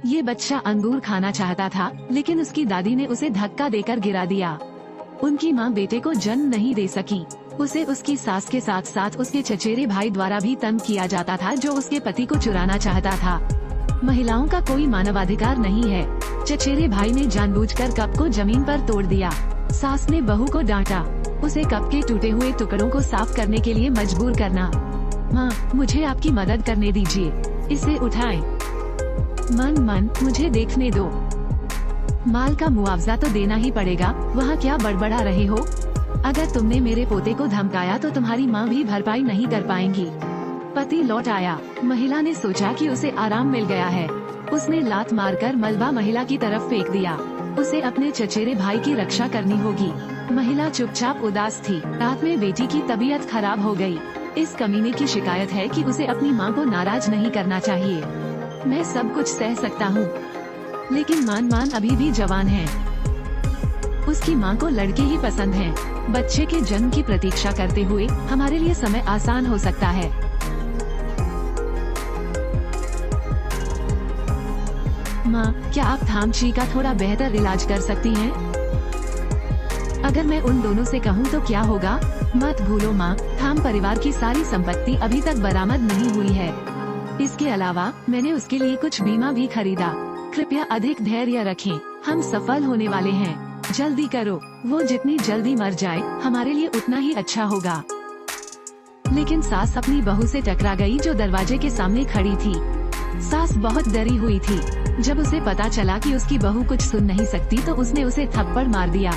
ये बच्चा अंगूर खाना चाहता था, लेकिन उसकी दादी ने उसे धक्का देकर गिरा दिया। उनकी माँ बेटे को जन्म नहीं दे सकी। उसे उसकी सास के साथ साथ उसके चचेरे भाई द्वारा भी तंग किया जाता था, जो उसके पति को चुराना चाहता था। महिलाओं का कोई मानवाधिकार नहीं है। चचेरे भाई ने जानबूझकर कप को जमीन पर तोड़ दिया। सास ने बहू को डांटा, उसे कप के टूटे हुए टुकड़ों को साफ करने के लिए मजबूर करना। माँ, मुझे आपकी मदद करने दीजिए, इसे उठाएं। मन, मुझे देखने दो। माल का मुआवजा तो देना ही पड़ेगा, वहाँ क्या बड़बड़ा रहे हो? अगर तुमने मेरे पोते को धमकाया तो तुम्हारी माँ भी भरपाई नहीं कर पाएंगी। पति लौट आया। महिला ने सोचा कि उसे आराम मिल गया है। उसने लात मारकर मलबा महिला की तरफ फेंक दिया। उसे अपने चचेरे भाई की रक्षा करनी होगी। महिला चुपचाप उदास थी। रात में बेटी की तबीयत खराब हो गई। इस कमीने की शिकायत है कि उसे अपनी माँ को नाराज नहीं करना चाहिए। मैं सब कुछ सह सकता हूँ, लेकिन मान अभी भी जवान है। उसकी माँ को लड़के ही पसंद हैं। बच्चे के जन्म की प्रतीक्षा करते हुए हमारे लिए समय आसान हो सकता है। माँ, क्या आप थामची का थोड़ा बेहतर इलाज कर सकती हैं? अगर मैं उन दोनों से कहूँ तो क्या होगा? मत भूलो माँ, थाम परिवार की सारी संपत्ति अभी तक बरामद नहीं हुई है। इसके अलावा मैंने उसके लिए कुछ बीमा भी खरीदा। कृपया अधिक धैर्य रखें, हम सफल होने वाले हैं। जल्दी करो, वो जितनी जल्दी मर जाए हमारे लिए उतना ही अच्छा होगा। लेकिन सास अपनी बहू से टकरा गई, जो दरवाजे के सामने खड़ी थी। सास बहुत डरी हुई थी। जब उसे पता चला कि उसकी बहू कुछ सुन नहीं सकती तो उसने उसे थप्पड़ मार दिया।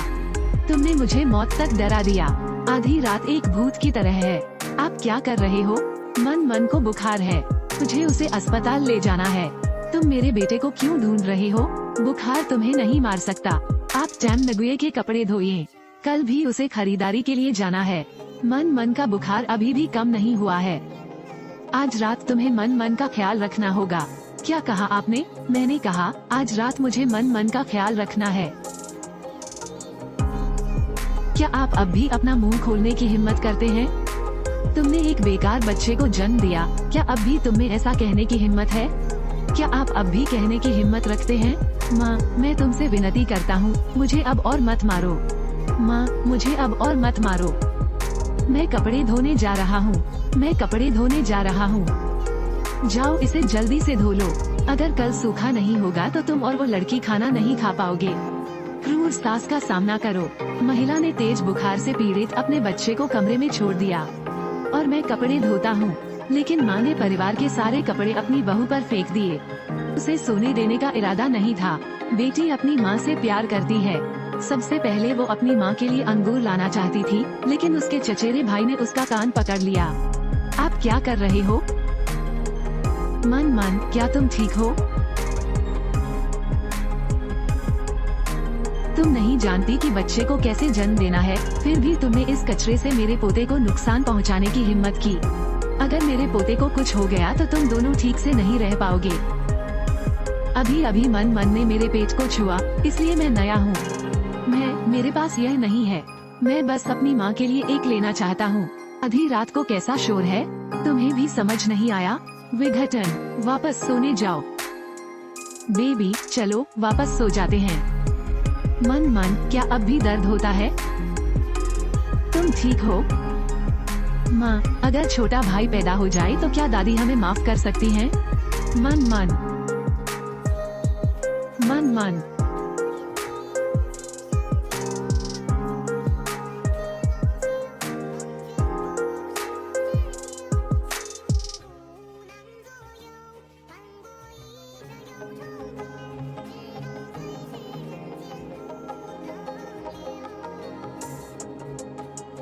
तुमने मुझे मौत तक डरा दिया। आधी रात एक भूत की तरह है। आप क्या कर रहे हो? मन को बुखार है, मुझे उसे अस्पताल ले जाना है। तुम मेरे बेटे को क्यों ढूंढ रहे हो? बुखार तुम्हें नहीं मार सकता। आप टैम नगुए के कपड़े धोइए, कल भी उसे खरीदारी के लिए जाना है। मन का बुखार अभी भी कम नहीं हुआ है। आज रात तुम्हें मन का ख्याल रखना होगा। क्या कहा आपने? मैंने कहा आज रात मुझे मन का ख्याल रखना है। क्या आप अब भी अपना मुंह खोलने की हिम्मत करते हैं? तुमने एक बेकार बच्चे को जन्म दिया, क्या अब भी तुम में ऐसा कहने की हिम्मत है? क्या आप अब भी कहने की हिम्मत रखते हैं? माँ, मैं तुमसे विनती करता हूँ, मुझे अब और मत मारो। माँ, मुझे अब और मत मारो। मैं कपड़े धोने जा रहा हूँ। मैं कपड़े धोने जा रहा हूँ। जाओ, इसे जल्दी से धो लो। अगर कल सूखा नहीं होगा तो तुम और वो लड़की खाना नहीं खा पाओगे। क्रूर सास का सामना करो। महिला ने तेज बुखार से पीड़ित अपने बच्चे को कमरे में छोड़ दिया। और मैं कपड़े धोता हूँ। लेकिन माँ ने परिवार के सारे कपड़े अपनी बहू पर फेंक दिए। उसे सोने देने का इरादा नहीं था। बेटी अपनी माँ से प्यार करती है। सबसे पहले वो अपनी माँ के लिए अंगूर लाना चाहती थी, लेकिन उसके चचेरे भाई ने उसका कान पकड़ लिया। आप क्या कर रहे हो? मन, क्या तुम ठीक हो? तुम नहीं जानती कि बच्चे को कैसे जन्म देना है, फिर भी तुमने इस कचरे से मेरे पोते को नुकसान पहुंचाने की हिम्मत की। अगर मेरे पोते को कुछ हो गया तो तुम दोनों ठीक से नहीं रह पाओगे। अभी मन ने मेरे पेट को छुआ, इसलिए मैं नया हूँ। मेरे पास यह नहीं है। मैं बस अपनी माँ के लिए एक लेना चाहता हूँ। आधी रात को कैसा शोर है? तुम्हें भी समझ नहीं आया? विघटन, वापस सोने जाओ। बेबी, चलो वापस सो जाते हैं। मन, क्या अब भी दर्द होता है? तुम ठीक हो? माँ, अगर छोटा भाई पैदा हो जाए तो क्या दादी हमें माफ कर सकती हैं? मन।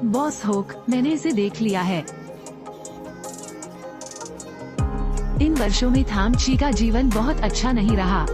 बॉस होक, मैंने इसे देख लिया है। इन वर्षों में थामची का जीवन बहुत अच्छा नहीं रहा।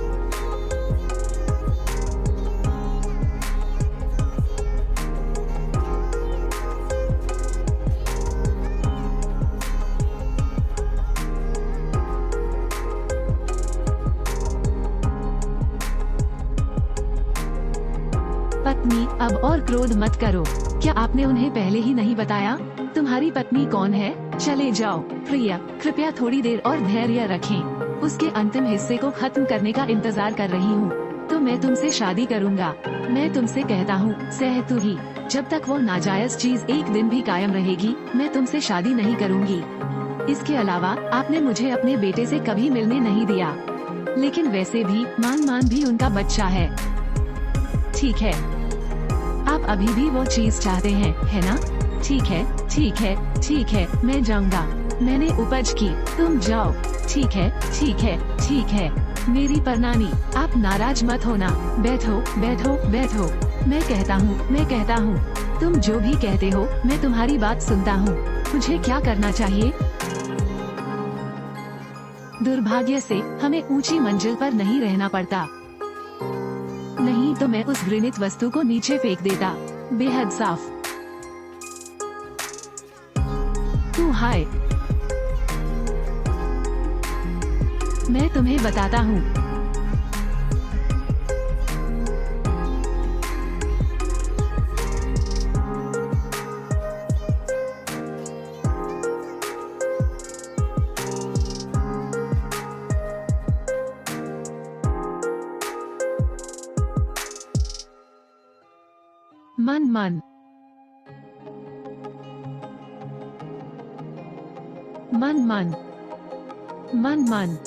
पत्नी, अब और क्रोध मत करो। क्या आपने उन्हें पहले ही नहीं बताया? तुम्हारी पत्नी कौन है? चले जाओ। प्रिया, कृपया थोड़ी देर और धैर्य रखें। उसके अंतिम हिस्से को खत्म करने का इंतजार कर रही हूँ। तो मैं तुमसे शादी करूँगा। मैं तुमसे कहता हूँ, सह तू ही। जब तक वो नाजायज चीज एक दिन भी कायम रहेगी, मैं तुमसे शादी नहीं करूँगी। इसके अलावा आपने मुझे अपने बेटे से कभी मिलने नहीं दिया, लेकिन वैसे भी मान भी उनका बच्चा है। ठीक है, आप अभी भी वो चीज चाहते हैं, है ना? ठीक है, ठीक है, ठीक है, मैं जाऊंगा। मैंने उपज की, तुम जाओ। ठीक है, ठीक है, ठीक है। मेरी परनानी, आप नाराज मत होना। बैठो, बैठो, बैठो। मैं कहता हूँ, तुम जो भी कहते हो मैं तुम्हारी बात सुनता हूँ। मुझे क्या करना चाहिए? दुर्भाग्य से हमें ऊंची मंजिल पर नहीं रहना पड़ता, नहीं तो मैं उस घृणित वस्तु को नीचे फेंक देता। बेहद साफ। तू हाय, मैं तुम्हें बताता हूँ। मन मन मन मन मन मन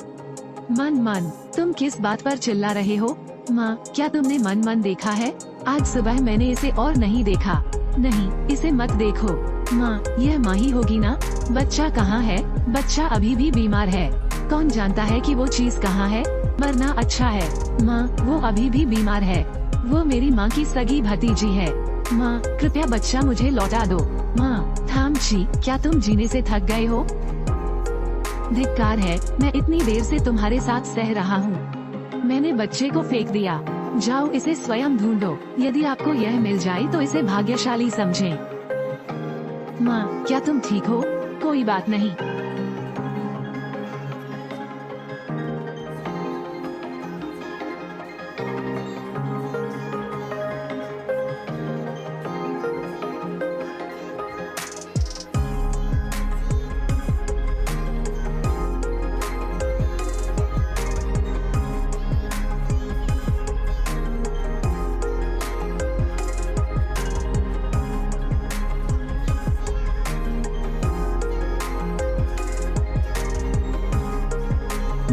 मन मन, तुम किस बात पर चिल्ला रहे हो? माँ, क्या तुमने मन मन देखा है? आज सुबह मैंने इसे और नहीं देखा। नहीं, इसे मत देखो। माँ, यह माँ ही होगी ना? बच्चा कहाँ है? बच्चा अभी भी बीमार है। कौन जानता है कि वो चीज कहाँ है? मरना अच्छा है। माँ, वो अभी भी बीमार है। वो मेरी माँ की सगी भतीजी है। माँ, कृपया बच्चा मुझे लौटा दो। माँ, थामची, क्या तुम जीने से थक गए हो? धिक्कार है, मैं इतनी देर से तुम्हारे साथ सह रहा हूँ। मैंने बच्चे को फेंक दिया। जाओ, इसे स्वयं ढूंढो। यदि आपको यह मिल जाए तो इसे भाग्यशाली समझें। माँ, क्या तुम ठीक हो? कोई बात नहीं।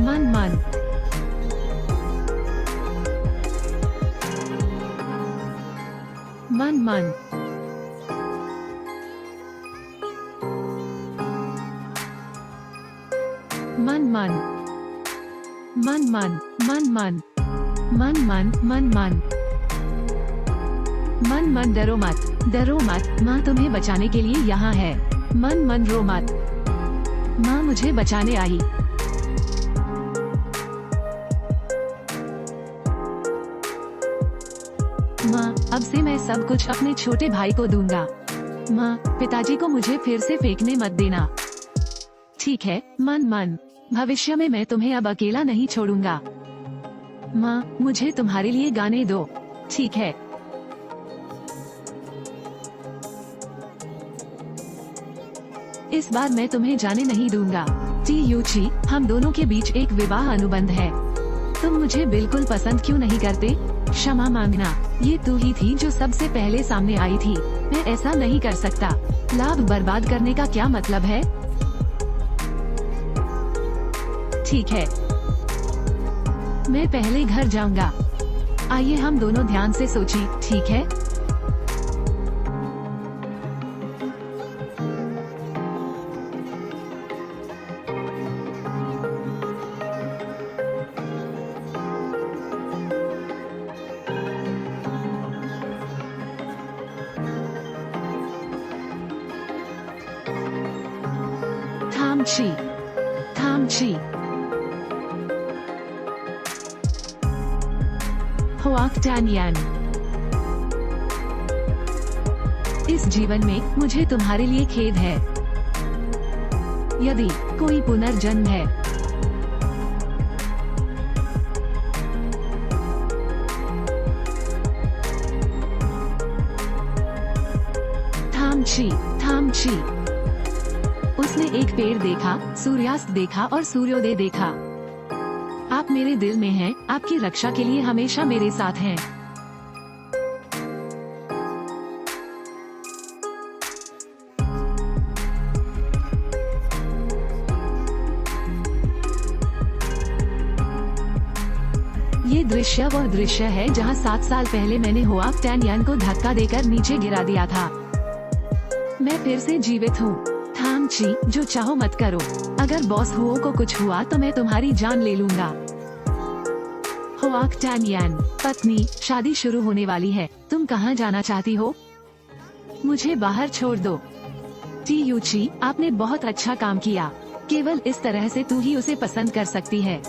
मन मन मन मन मन मन मन मन मन मन मन मन मन मन मन मन, डरो मत, डरो मत। माँ तुम्हें बचाने के लिए यहाँ है। मन मन, रो मत। माँ मुझे बचाने आई। माँ, अब से मैं सब कुछ अपने छोटे भाई को दूंगा। माँ, पिताजी को मुझे फिर से फेंकने मत देना। ठीक है, मन मन, भविष्य में मैं तुम्हें अब अकेला नहीं छोड़ूंगा। माँ, मुझे तुम्हारे लिए गाने दो। ठीक है। इस बार मैं तुम्हें जाने नहीं दूंगा। यूची, हम दोनों के बीच एक विवाह अनुबंध है। तुम मुझे बिल्कुल पसंद क्यों नहीं करते? क्षमा मांगना, ये तू ही थी जो सबसे पहले सामने आई थी। मैं ऐसा नहीं कर सकता। लाभ बर्बाद करने का क्या मतलब है? ठीक है, मैं पहले घर जाऊंगा। आइए हम दोनों ध्यान से सोचें, ठीक है? थामची, थामची, होआक्टानियन। इस जीवन में मुझे तुम्हारे लिए खेद है। यदि कोई पुनर्जन्म है, थामची, थामची। उसने एक पेड़ देखा, सूर्यास्त देखा और सूर्योदय देखा। आप मेरे दिल में हैं, आपकी रक्षा के लिए हमेशा मेरे साथ हैं। ये दृश्य वह दृश्य है जहां 7 साल पहले मैंने हुआक टैनयान को धक्का देकर नीचे गिरा दिया था। मैं फिर से जीवित हूँ। थाम ची, जो चाहो मत करो। अगर बॉस हुओ को कुछ हुआ तो मैं तुम्हारी जान ले लूंगा। हुआक टैनयान, पत्नी, शादी शुरू होने वाली है, तुम कहाँ जाना चाहती हो? मुझे बाहर छोड़ दो। टी यूची, आपने बहुत अच्छा काम किया। केवल इस तरह से तू ही उसे पसंद कर सकती है।